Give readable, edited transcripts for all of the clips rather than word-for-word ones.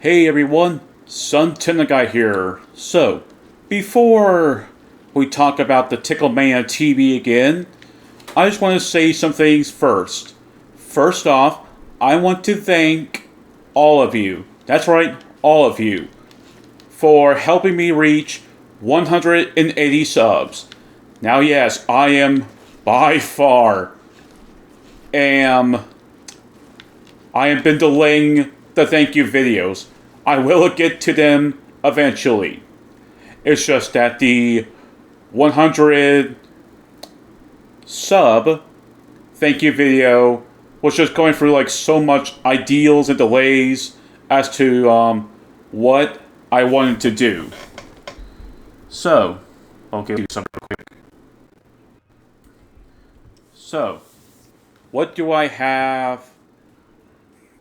Hey everyone, Sontendo here. So, before we talk about the Ticklemania TV again, I just want to say some things first. First off, I want to thank all of you, that's right, all of you, for helping me reach 180 subs. Now yes, I am by far I have been delaying the thank you videos. I will get to them eventually. It's just that the 100 sub thank you video was just going through like so much ideals and delays as to what I wanted to do. So, I'll give you something quick. So, what do I have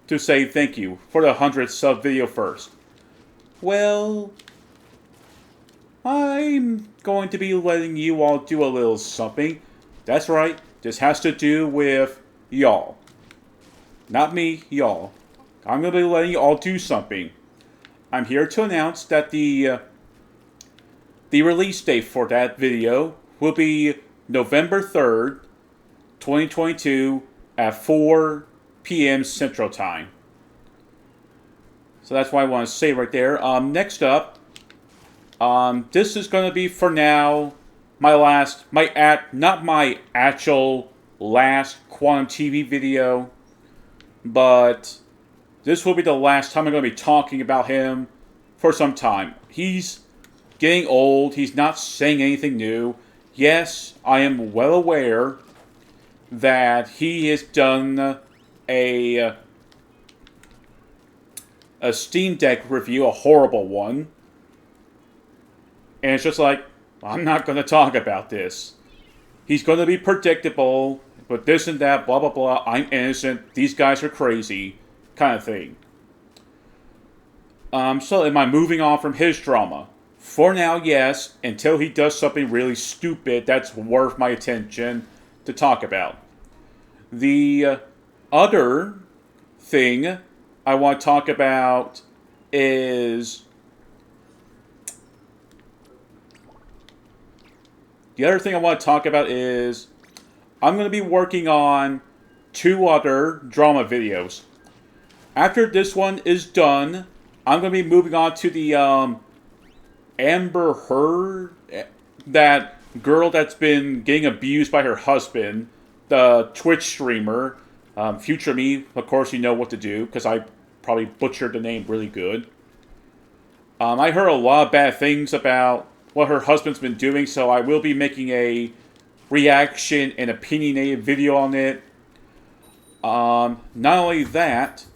to say thank you for the 100 sub video first? Well, I'm going to be letting you all do a little something. That's right, this has to do with y'all. Not me, y'all. I'm going to be letting you all do something. I'm here to announce that the release date for that video will be November 3rd, 2022 at 4 p.m. Central Time. So that's what I want to say right there. Next up, this is going to be for now not my actual last Quantum TV video, but this will be the last time I'm going to be talking about him for some time. He's getting old. He's not saying anything new. Yes, I am well aware that he has done a Steam Deck review, a horrible one. And it's just like, I'm not going to talk about this. He's going to be predictable, but this and that, blah, blah, blah. I'm innocent. These guys are crazy, kind of thing. So am I moving on from his drama? For now, yes, until he does something really stupid that's worth my attention to talk about. The other thing I want to talk about is I'm going to be working on 2 other drama videos. After this one is done, I'm going to be moving on to the Amber Heard, that girl that's been getting abused by her husband, the Twitch streamer. Future me, of course, you know what to do, because I probably butchered the name really good. I heard a lot of bad things about what her husband's been doing, so I will be making a reaction and opinionated video on it. Not only that,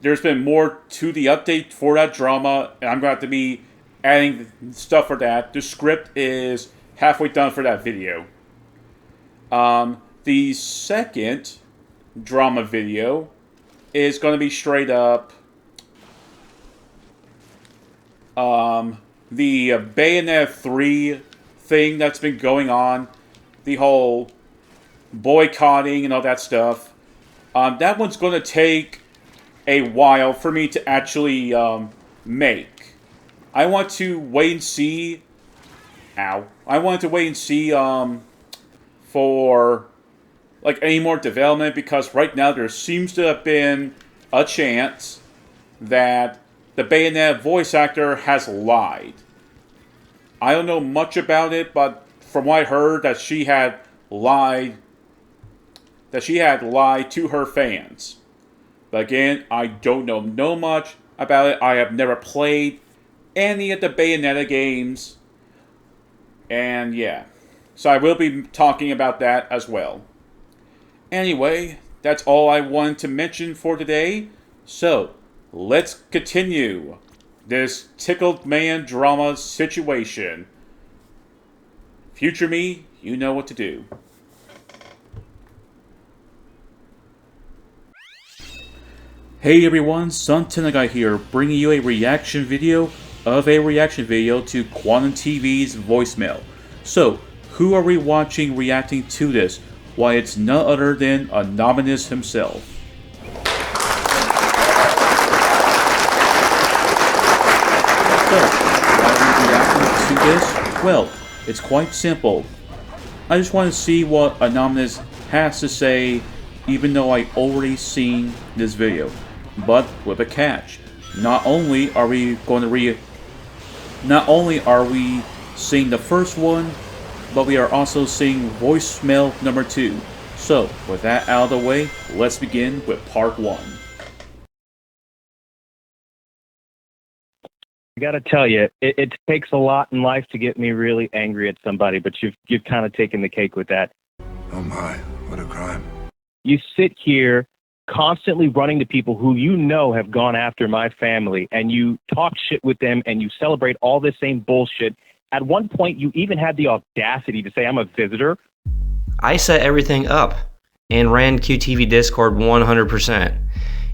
there's been more to the update for that drama, and I'm going to have to be adding stuff for that. The script is halfway done for that video. The second drama video is going to be straight up the Bayonetta 3 thing that's been going on. The whole boycotting and all that stuff. That one's going to take a while for me to actually make. I want to wait and see. I wanted to wait and see for like any more development, because right now there seems to have been a chance that the Bayonetta voice actor has lied. I don't know much about it, but from what I heard, that she had lied to her fans. But again, I don't know much about it. I have never played any of the Bayonetta games. And yeah. So I will be talking about that as well. Anyway, that's all I wanted to mention for today. So, let's continue this tickled man drama situation. Future me, you know what to do. Hey everyone, Sontendo here, bringing you a reaction video of a reaction video to Quantum TV's voicemail. So, who are we watching reacting to this? Why, it's none other than Anonymous himself. So, why are we reacting to this? Well, it's quite simple. I just want to see what Anonymous has to say, even though I already seen this video. But with a catch. Not only are we seeing the first one, but we are also seeing voicemail number 2. So, with that out of the way, let's begin with part 1. I gotta tell you, it takes a lot in life to get me really angry at somebody, but you've kind of taken the cake with that. Oh my, what a crime. You sit here constantly running to people who you know have gone after my family, and you talk shit with them, and you celebrate all this same bullshit. At one point, you even had the audacity to say I'm a visitor. I set everything up and ran QTV Discord 100%.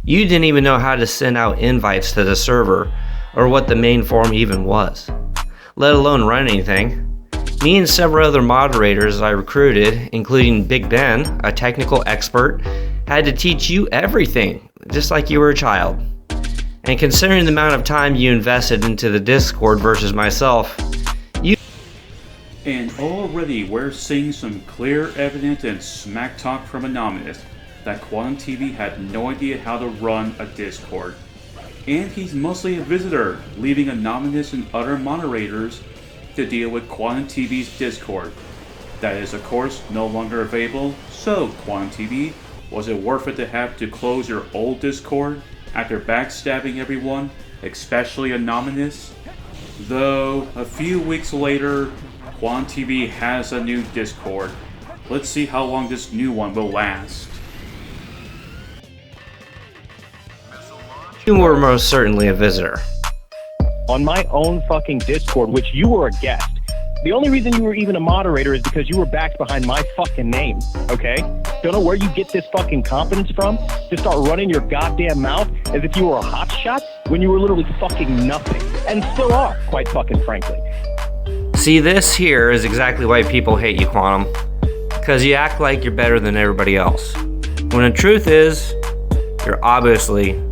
You didn't even know how to send out invites to the server or what the main forum even was, let alone run anything. Me and several other moderators I recruited, including Big Ben, a technical expert, had to teach you everything, just like you were a child. And considering the amount of time you invested into the Discord versus myself, And already we're seeing some clear evidence and smack talk from Anonymous that Quantum TV had no idea how to run a Discord. And he's mostly a visitor, leaving Anonymous and other moderators to deal with Quantum TV's Discord. That is, of course, no longer available. So, Quantum TV, was it worth it to have to close your old Discord after backstabbing everyone, especially Anonymous? Though, a few weeks later, Quantum TV has a new Discord. Let's see how long this new one will last. you were most certainly a visitor. On my own fucking Discord, which you were a guest. The only reason you were even a moderator is because you were backed behind my fucking name, okay? Don't know where you get this fucking confidence from to start running your goddamn mouth as if you were a hotshot when you were literally fucking nothing. And still are, quite fucking frankly. See, this here is exactly why people hate you, Quantum. Because you act like you're better than everybody else. When the truth is, you're obviously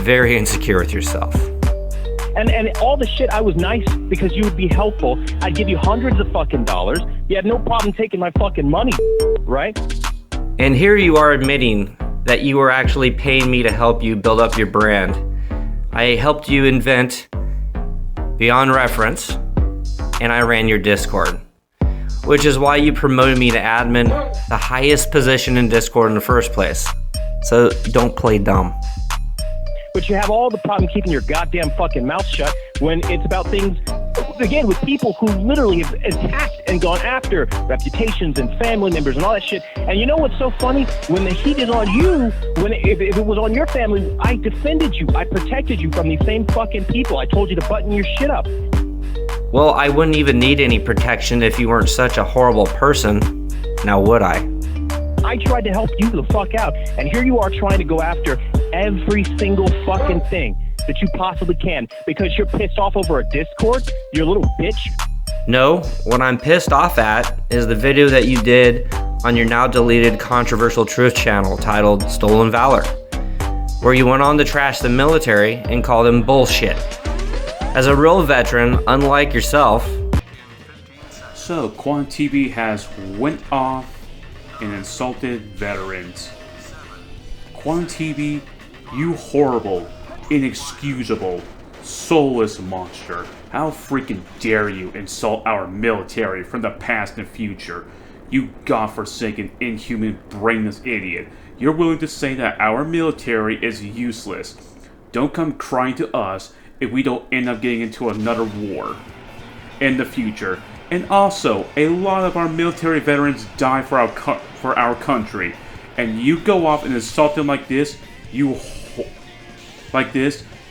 very insecure with yourself. And all the shit, I was nice because you would be helpful. I'd give you hundreds of fucking dollars. You had no problem taking my fucking money, right? And here you are admitting that you were actually paying me to help you build up your brand. I helped you invent Beyond Reference, and I ran your Discord. Which is why you promoted me to admin, the highest position in Discord in the first place. So don't play dumb. But you have all the problem keeping your goddamn fucking mouth shut when it's about things, again, with people who literally have attacked and gone after reputations and family members and all that shit. And you know what's so funny? When the heat is on you, if it was on your family, I defended you. I protected you from these same fucking people. I told you to button your shit up. Well, I wouldn't even need any protection if you weren't such a horrible person. Now would I? I tried to help you the fuck out, and here you are trying to go after every single fucking thing that you possibly can because you're pissed off over a Discord, you little bitch. No, what I'm pissed off at is the video that you did on your now deleted controversial truth channel titled Stolen Valor, where you went on to trash the military and call them bullshit. As a real veteran, unlike yourself. So, Quantum TV has went off and insulted veterans. Quantum TV, you horrible, inexcusable, soulless monster. How freaking dare you insult our military from the past and future? You godforsaken, inhuman, brainless idiot. You're willing to say that our military is useless. Don't come crying to us if we don't end up getting into another war in the future. And also, a lot of our military veterans die for our country. And you go off and insult them like this, you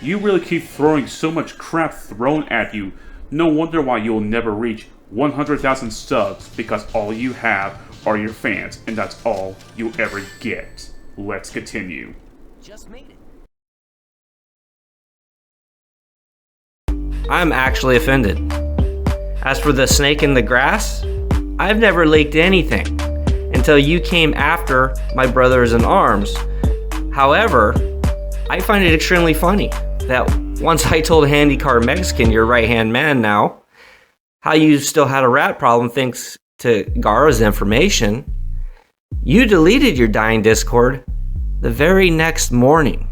really keep throwing so much crap thrown at you. No wonder why you'll never reach 100,000 subs, because all you have are your fans, and that's all you ever get. Let's continue. Just made it. I'm actually offended. As for the snake in the grass, I've never leaked anything until you came after my brothers in arms. However, I find it extremely funny that Once I told Handycar Mexican, your right-hand man now, how you still had a rat problem thanks to Gara's information, you deleted your dying Discord the very next morning.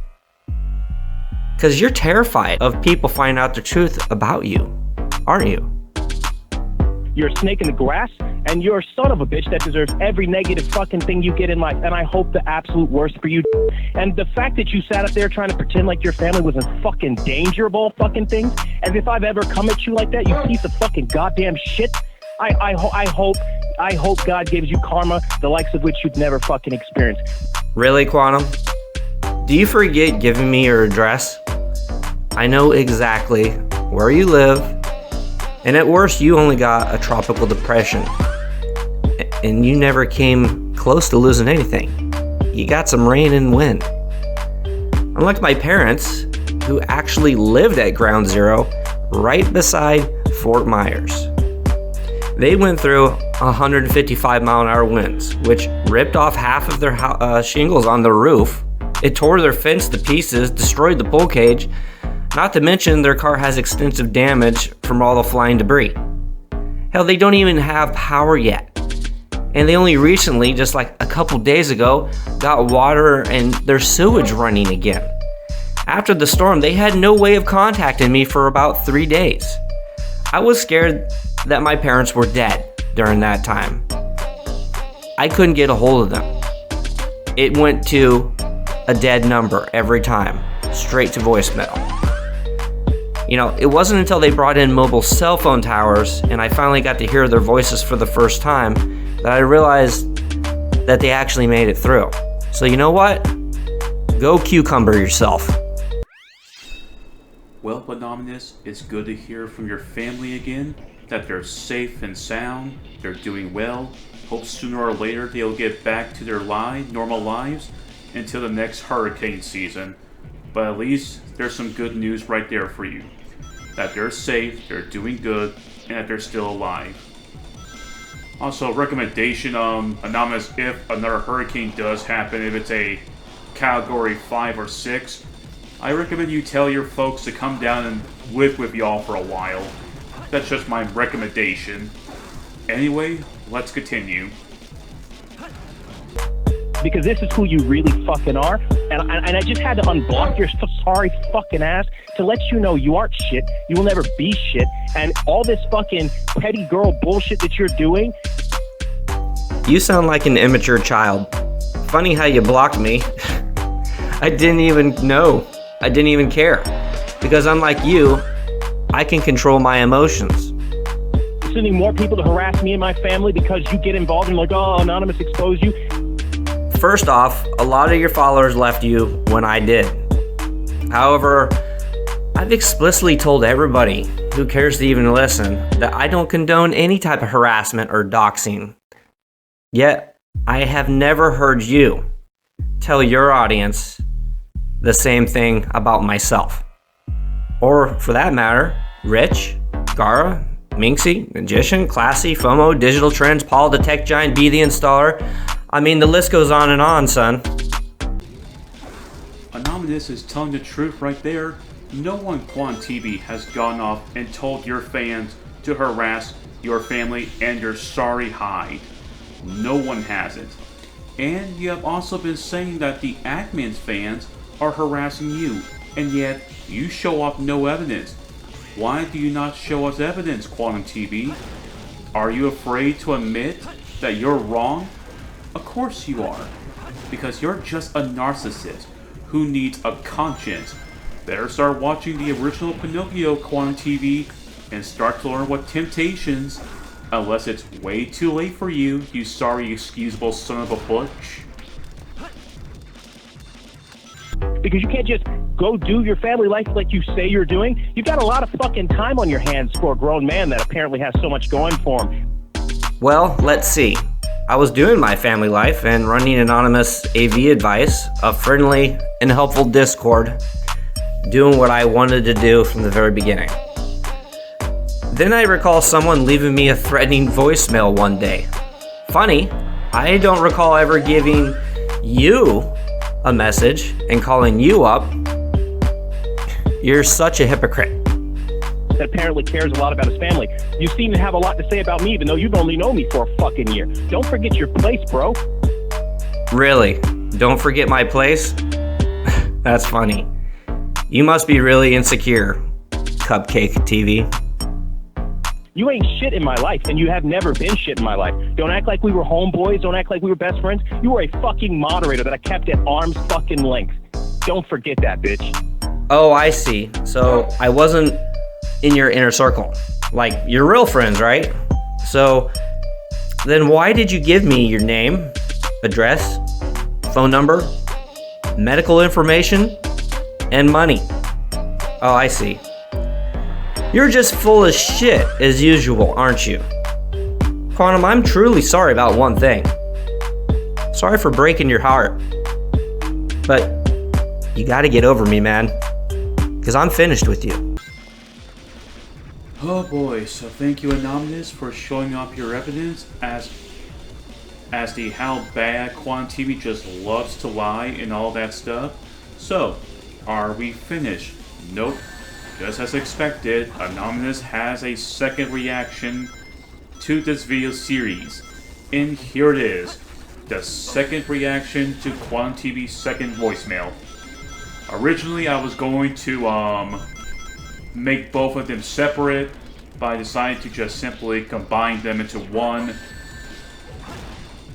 Because you're terrified of people finding out the truth about you, aren't you? You're a snake in the grass, and you're a son of a bitch that deserves every negative fucking thing you get in life, and I hope the absolute worst for you. And the fact that you sat up there trying to pretend like your family was in fucking danger of all fucking things, as if I've ever come at you like that, you piece of fucking goddamn shit. I hope God gives you karma, the likes of which you've never fucking experienced. Really, Quantum? Do you forget giving me your address? I know exactly where you live, and at worst, you only got a tropical depression, and you never came close to losing anything. You got some rain and wind. Unlike my parents, who actually lived at Ground Zero, right beside Fort Myers. They went through 155-mile-an-hour winds, which ripped off half of their shingles on the roof. It tore their fence to pieces, destroyed the pull cage, not to mention their car has extensive damage from all the flying debris. Hell, they don't even have power yet. And they only recently, just like a couple days ago, got water and their sewage running again. After the storm, they had no way of contacting me for about 3 days. I was scared that my parents were dead during that time. I couldn't get a hold of them. It went to a dead number every time, straight to voicemail. You know, it wasn't until they brought in mobile cell phone towers and I finally got to hear their voices for the first time that I realized that they actually made it through. So you know what? Go cucumber yourself. Well, Anonymous, it's good to hear from your family again, that they're safe and sound, they're doing well. Hope sooner or later they'll get back to their normal lives until the next hurricane season. But at least there's some good news right there for you. That they're safe, they're doing good, and that they're still alive. Also, recommendation, Anonymous, if another hurricane does happen, if it's a Category 5 or 6, I recommend you tell your folks to come down and live with y'all for a while. That's just my recommendation. Anyway, let's continue. Because this is who you really fucking are, and I just had to unblock your sorry fucking ass to let you know you aren't shit, you will never be shit, and all this fucking petty girl bullshit that you're doing. You sound like an immature child. Funny how you blocked me. I didn't even know. I didn't even care. Because unlike you, I can control my emotions. Sending more people to harass me and my family because you get involved and like, oh, Anonymous exposed you. First off, a lot of your followers left you when I did. However, I've explicitly told everybody who cares to even listen that I don't condone any type of harassment or doxing. Yet, I have never heard you tell your audience the same thing about myself. Or, for that matter, Rich, Gara, Minxie, Magician, Classy, FOMO, Digital Trends, Paul the Tech Giant, B the Installer. I mean, the list goes on and on, son. Anonymous is telling the truth right there. No one Quan TV has gone off and told your fans to harass your family and your sorry hide. No one has it. And you have also been saying that the admin's fans are harassing you, and yet you show off no evidence. Why do you not show us evidence, Quantum TV? Are you afraid to admit that you're wrong? Of course you are, because you're just a narcissist who needs a conscience. Better start watching the original Pinocchio, Quantum TV, and start to learn what temptations, unless it's way too late for you, you sorry excusable son of a butch. Because you can't just go do your family life like you say you're doing. You've got a lot of fucking time on your hands for a grown man that apparently has so much going for him. Well, let's see. I was doing my family life and running anonymous AV advice, a friendly and helpful Discord, doing what I wanted to do from the very beginning. Then I recall someone leaving me a threatening voicemail one day. Funny, I don't recall ever giving you a message and calling you up. You're such a hypocrite. That apparently cares a lot about his family. You seem to have a lot to say about me, even though you've only known me for a fucking year. Don't forget your place, bro. Really? Don't forget my place? That's funny. You must be really insecure, Cupcake TV. You ain't shit in my life, and you have never been shit in my life. Don't act like we were homeboys. Don't act like we were best friends. You were a fucking moderator that I kept at arm's fucking length. Don't forget that, bitch. Oh, I see. So I wasn't in your inner circle. Like, you're real friends, right? So then why did you give me your name, address, phone number, medical information, and money? Oh, I see. You're just full of shit as usual, aren't you? Quantum, I'm truly sorry about one thing. Sorry for breaking your heart. But you gotta get over me, man. Because I'm finished with you. Oh boy, so thank you Anonymous for showing up your evidence as the how bad Quantum TV just loves to lie and all that stuff. So, are we finished? Nope. Just as expected, Anonymous has a second reaction to this video series. And here it is. The second reaction to Quantum TV's second voicemail. Originally I was going to make both of them separate, but I decided to just simply combine them into one.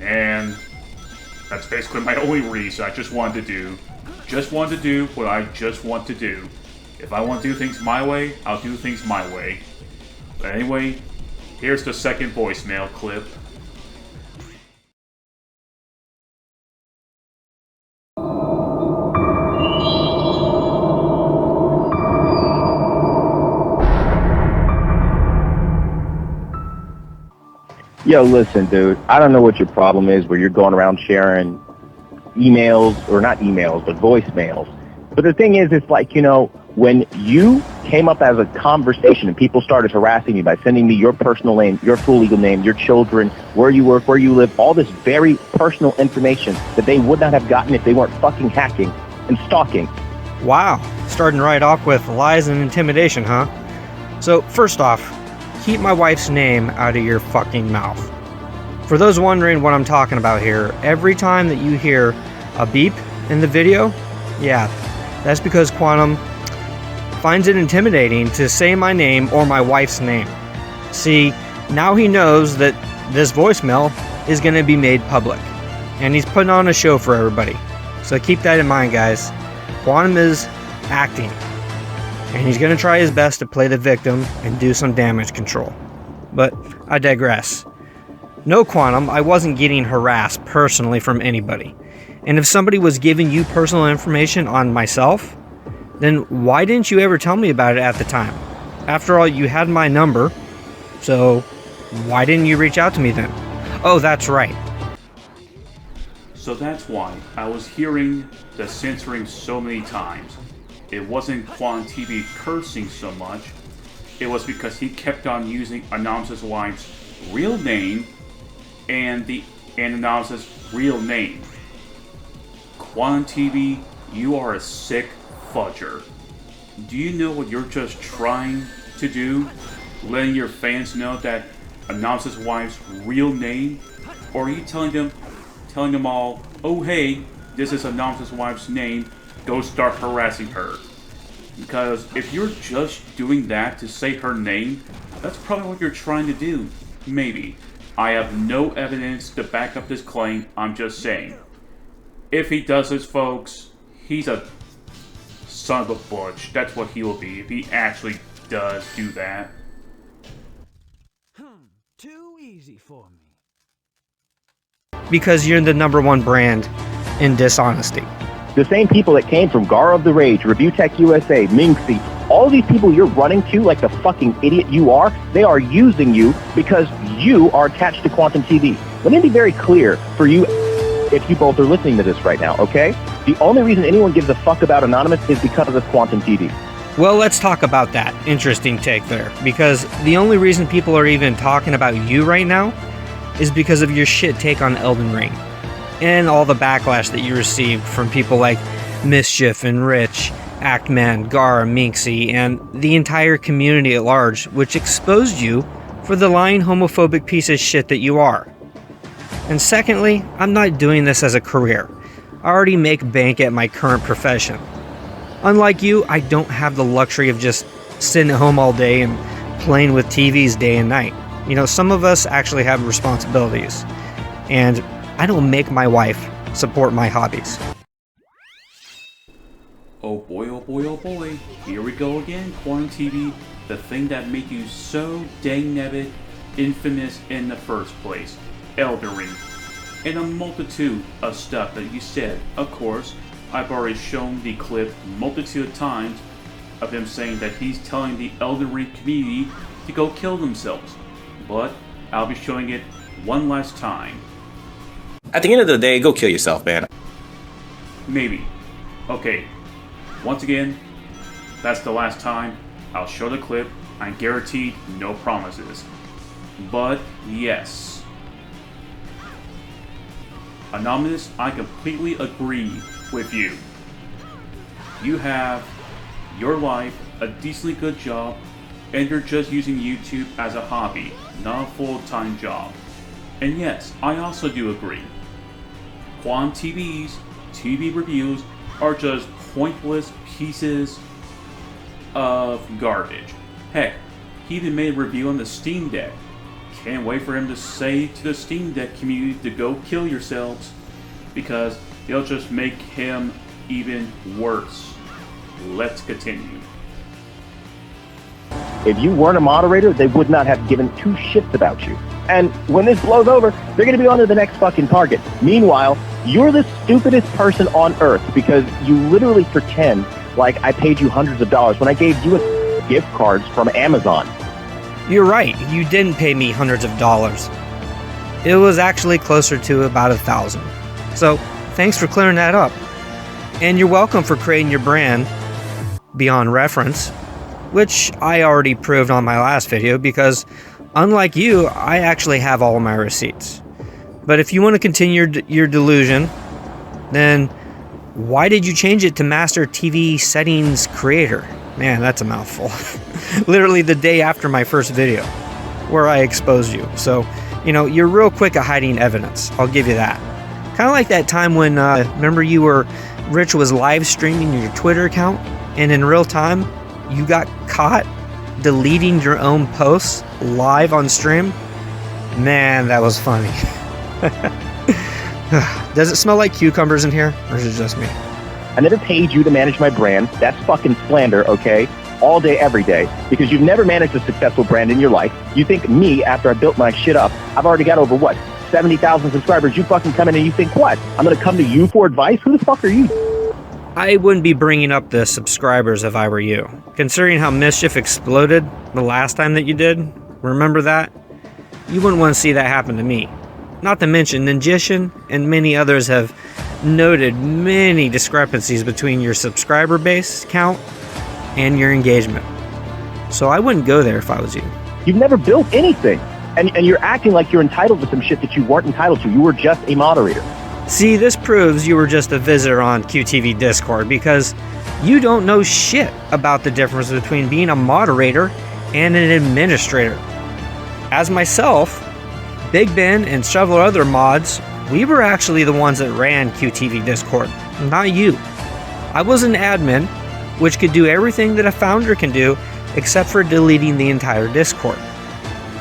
And that's basically my only reason. I just wanted to do what I just want to do. If I want to do things my way, I'll do things my way. But anyway, here's the second voicemail clip. Yo, listen, dude. I don't know what your problem is where you're going around sharing emails, or not emails, but voicemails. But the thing is, it's like, you know, when you came up as a conversation and people started harassing you by sending me your personal name, your full legal name, your children, where you work, where you live, all this very personal information that they would not have gotten if they weren't fucking hacking and stalking. Wow, starting right off with lies and intimidation, huh? So, first off, keep my wife's name out of your fucking mouth. For those wondering what I'm talking about here, every time that you hear a beep in the video, yeah, that's because Quantum finds it intimidating to say my name or my wife's name. See, now he knows that this voicemail is going to be made public, and he's putting on a show for everybody. So keep that in mind, guys. Quantum is acting, and he's going to try his best to play the victim and do some damage control. But I digress. No, Quantum, I wasn't getting harassed personally from anybody. And if somebody was giving you personal information on myself, then why didn't you ever tell me about it at the time? After all, you had my number, so why didn't you reach out to me then? Oh, that's right. So that's why I was hearing the censoring so many times. It wasn't Quantum TV cursing so much, it was because he kept on using Anonymous' wife's real name and Anonymous' real name. Quantum TV, you are a sick fudger. Do you know what you're just trying to do? Letting your fans know that Anonymous' wife's real name? Or are you telling them all, oh hey, this is Anonymous' wife's name, go start harassing her? Because if you're just doing that to say her name, that's probably what you're trying to do. Maybe. I have no evidence to back up this claim, I'm just saying. If he does this, folks, he's a son of a butch. That's what he will be if he actually does do that. Too easy for me. Because you're the #1 brand in dishonesty. The same people that came from Gar of the Rage, Review Tech USA, Minxie, all these people you're running to like the fucking idiot you are, they are using you because you are attached to Quantum TV. Let me be very clear for you if you both are listening to this right now, okay? The only reason anyone gives a fuck about Anonymous is because of Quantum TV. Well, let's talk about that. Interesting take there. Because the only reason people are even talking about you right now is because of your shit take on Elden Ring. And all the backlash that you received from people like Mischief and Rich Actman, Gar, Minxie, and the entire community at large, which exposed you for the lying homophobic piece of shit that you are. And secondly, I'm not doing this as a career. I already make bank at my current profession. Unlike you, I don't have the luxury of just sitting at home all day and playing with TVs day and night. You know, some of us actually have responsibilities, and I don't make my wife support my hobbies. Oh boy, oh boy, oh boy. Here we go again, Quantum TV. The thing that made you so dang-nabbit infamous in the first place. Elden Ring. And a multitude of stuff that you said. Of course, I've already shown the clip multitude of times of him saying that he's telling the Elden Ring community to go kill themselves. But I'll be showing it one last time. At the end of the day, go kill yourself, man. Maybe. Okay. Once again, that's the last time. I'll show the clip. I'm guaranteed no promises. But yes. Anonymous, I completely agree with you. You have your life, a decently good job, and you're just using YouTube as a hobby, not a full-time job. And yes, I also do agree. Quantum TV's TV reviews are just pointless pieces of garbage. Heck, he even made a review on the Steam Deck. Can't wait for him to say to the Steam Deck community to go kill yourselves, because they'll just make him even worse. Let's continue. If you weren't a moderator, they would not have given two shits about you. And when this blows over, they're going to be on to the next fucking target. Meanwhile, you're the stupidest person on earth because you literally pretend like I paid you hundreds of dollars when I gave you gift cards from Amazon. You're right, you didn't pay me hundreds of dollars. It was actually closer to about 1,000. So, thanks for clearing that up. And you're welcome for creating your brand beyond reference, which I already proved on my last video because, unlike you, I actually have all of my receipts. But if you want to continue your delusion, then why did you change it to Master TV Settings Creator? Man, that's a mouthful. Literally the day after my first video, where I exposed you. So, you know, you're real quick at hiding evidence. I'll give you that. Kind of like that time when, remember Rich was live streaming your Twitter account, and in real time, you got caught deleting your own posts live on stream? Man, that was funny. Does it smell like cucumbers in here, or is it just me? I never paid you to manage my brand. That's fucking slander, okay? All day, every day. Because you've never managed a successful brand in your life. You think me, after I built my shit up, I've already got over, 70,000 subscribers. You fucking come in and you think, what? I'm going to come to you for advice? Who the fuck are you? I wouldn't be bringing up the subscribers if I were you. Considering how Mischief exploded the last time that you did, remember that? You wouldn't want to see that happen to me. Not to mention, Ninjishin and many others have noted many discrepancies between your subscriber base count and your engagement. So I wouldn't go there if I was you. You've never built anything. And you're acting like you're entitled to some shit that you weren't entitled to. You were just a moderator. See, this proves you were just a visitor on QTV Discord because you don't know shit about the difference between being a moderator and an administrator. As myself, Big Ben, and several other mods, we were actually the ones that ran QTV Discord, not you. I was an admin, which could do everything that a founder can do except for deleting the entire Discord.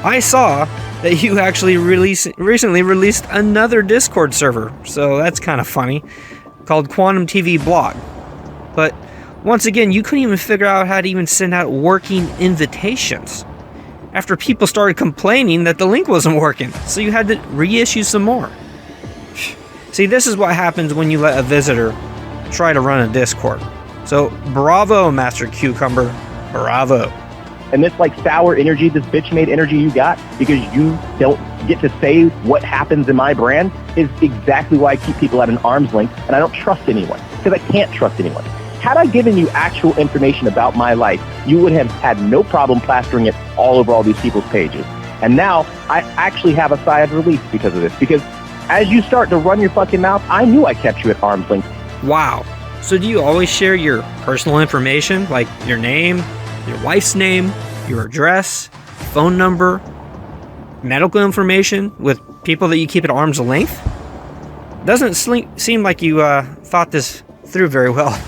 I saw that you actually recently released another Discord server, so that's kind of funny, called Quantum TV Blog. But once again, you couldn't even figure out how to even send out working invitations after people started complaining that the link wasn't working, so you had to reissue some more. See, this is what happens when you let a visitor try to run a Discord. So, bravo, Master Cucumber, bravo. And this sour energy, this bitch-made energy you got because you don't get to say what happens in my brand is exactly why I keep people at an arm's length and I don't trust anyone because I can't trust anyone. Had I given you actual information about my life, you would have had no problem plastering it all over all these people's pages. And now I actually have a sigh of relief because of this. Because as you start to run your fucking mouth, I knew I kept you at arm's length. Wow. So do you always share your personal information, like your name, your wife's name, your address, phone number, medical information with people that you keep at arm's length? Doesn't seem like you thought this through very well,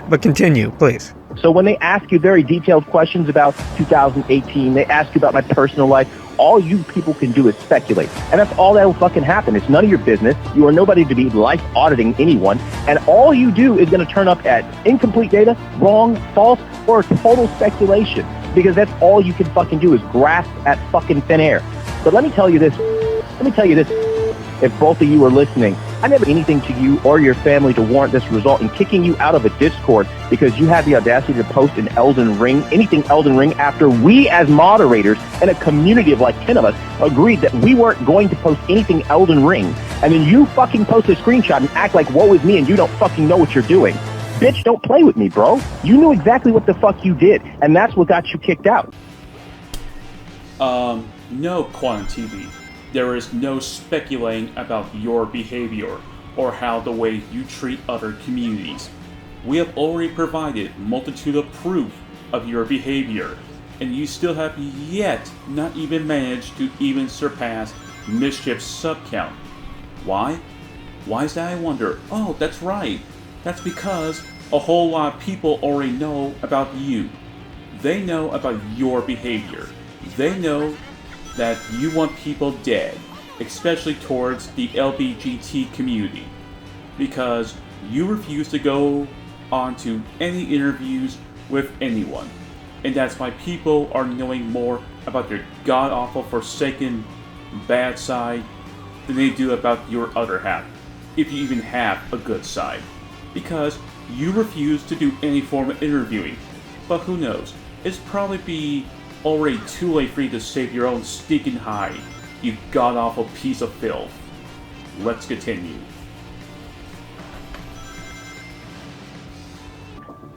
but continue, please. So when they ask you very detailed questions about 2018, they ask you about my personal life, all you people can do is speculate. And that's all that will fucking happen. It's none of your business. You are nobody to be life auditing anyone. And all you do is going to turn up at incomplete data, wrong, false, or total speculation. Because that's all you can fucking do is grasp at fucking thin air. But let me tell you this. If both of you are listening, I never did anything to you or your family to warrant this result in kicking you out of a Discord because you had the audacity to post an Elden Ring, anything Elden Ring, after we as moderators and a community of like 10 of us agreed that we weren't going to post anything Elden Ring. And then you fucking post a screenshot and act like woe is me and you don't fucking know what you're doing. Bitch, don't play with me, bro. You knew exactly what the fuck you did, and that's what got you kicked out. No, Quantum TV. There is no speculating about your behavior or how the way you treat other communities. We have already provided multitude of proof of your behavior, and you still have yet not even managed to even surpass Mischief's sub count. Why? Why is that, I wonder? Oh, that's right. That's because a whole lot of people already know about you. They know about your behavior. They know that you want people dead, especially towards the LGBT community, because you refuse to go on to any interviews with anyone, and that's why people are knowing more about your god-awful, forsaken, bad side than they do about your other half, if you even have a good side, because you refuse to do any form of interviewing. But who knows, it's probably be already too late for you to save your own stinking hide, you god-awful piece of filth. Let's continue.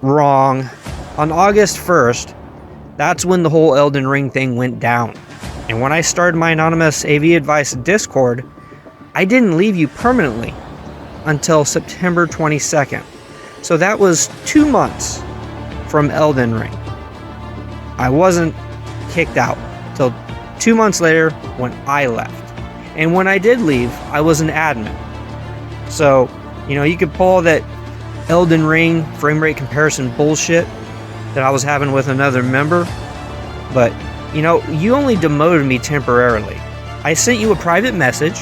Wrong. On August 1st, that's when the whole Elden Ring thing went down. And when I started my anonymous AV Advice Discord, I didn't leave you permanently until September 22nd. So that was 2 months from Elden Ring. I wasn't kicked out till 2 months later when I left. And when I did leave, I was an admin. So, you could pull that Elden Ring frame rate comparison bullshit that I was having with another member, but, you only demoted me temporarily. I sent you a private message.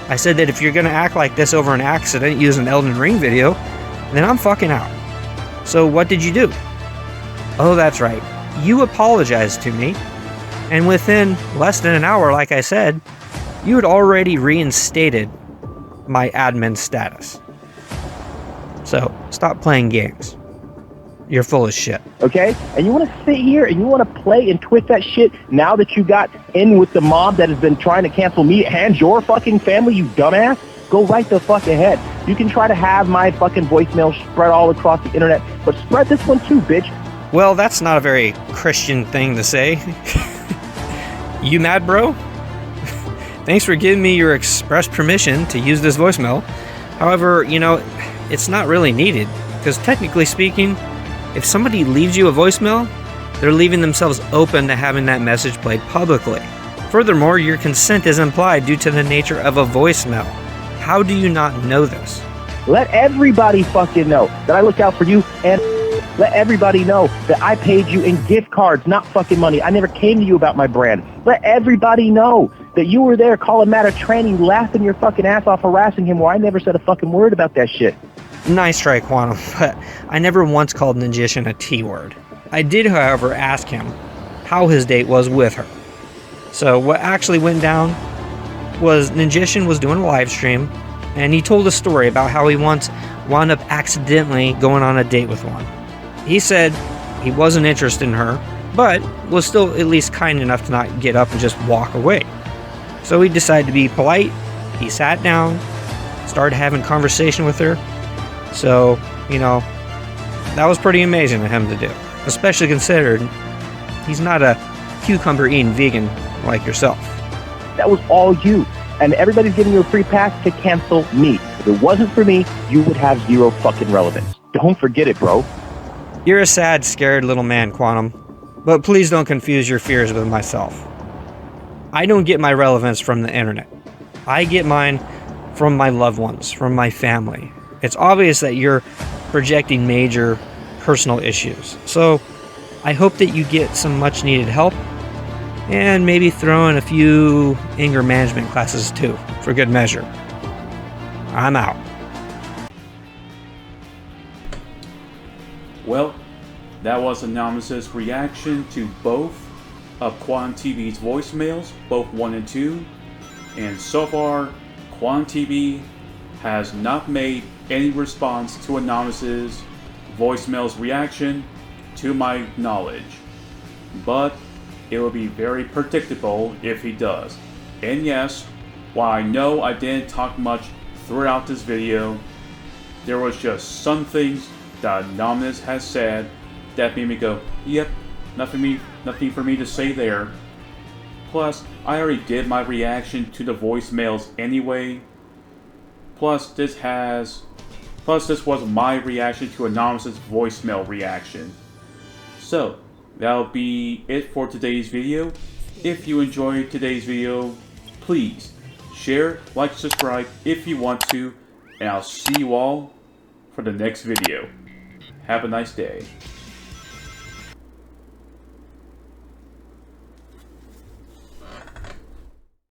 I said that if you're gonna act like this over an accident using an Elden Ring video, then I'm fucking out. So what did you do? Oh, that's right. You apologized to me, and within less than an hour, like I said, you had already reinstated my admin status. So, stop playing games. You're full of shit. Okay? And you want to sit here and you want to play and twist that shit now that you got in with the mob that has been trying to cancel me and your fucking family, you dumbass? Go right the fuck ahead. You can try to have my fucking voicemail spread all across the internet, but spread this one too, bitch. Well, that's not a very Christian thing to say. You mad, bro? Thanks for giving me your express permission to use this voicemail. However, it's not really needed, because technically speaking, if somebody leaves you a voicemail, they're leaving themselves open to having that message played publicly. Furthermore, your consent is implied due to the nature of a voicemail. How do you not know this? Let everybody fucking know that I looked out for you, and let everybody know that I paid you in gift cards, not fucking money. I never came to you about my brand. Let everybody know that you were there calling Matt a tranny, laughing your fucking ass off, harassing him, where I never said a fucking word about that shit. Nice try, Quantum, but I never once called Ninjishin a T-word. I did, however, ask him how his date was with her. So what actually went down was Ninjishin was doing a live stream, and he told a story about how he once wound up accidentally going on a date with one. He said he wasn't interested in her, but was still at least kind enough to not get up and just walk away. So he decided to be polite. He sat down, started having conversation with her. So, that was pretty amazing of him to do, especially considering he's not a cucumber-eating vegan like yourself. That was all you. And everybody's giving you a free pass to cancel me. If it wasn't for me, you would have zero fucking relevance. Don't forget it, bro. You're a sad, scared little man, Quantum. But please don't confuse your fears with myself. I don't get my relevance from the internet. I get mine from my loved ones, from my family. It's obvious that you're projecting major personal issues. So I hope that you get some much needed help and maybe throw in a few anger management classes too, for good measure. I'm out. Well, that was Anonymous's reaction to both of Quantum TV's voicemails, both 1 and 2. And so far, Quantum TV has not made any response to Anonymous's voicemail's reaction, to my knowledge. But it will be very predictable if he does. And yes, while I know I didn't talk much throughout this video, there was just some things that Anonymous has said that made me go, yep, nothing for me to say there. Plus, I already did my reaction to the voicemails anyway. Plus, this was my reaction to Anonymous's voicemail reaction. So, that'll be it for today's video. If you enjoyed today's video, please share, like, subscribe if you want to, and I'll see you all for the next video. Have a nice day.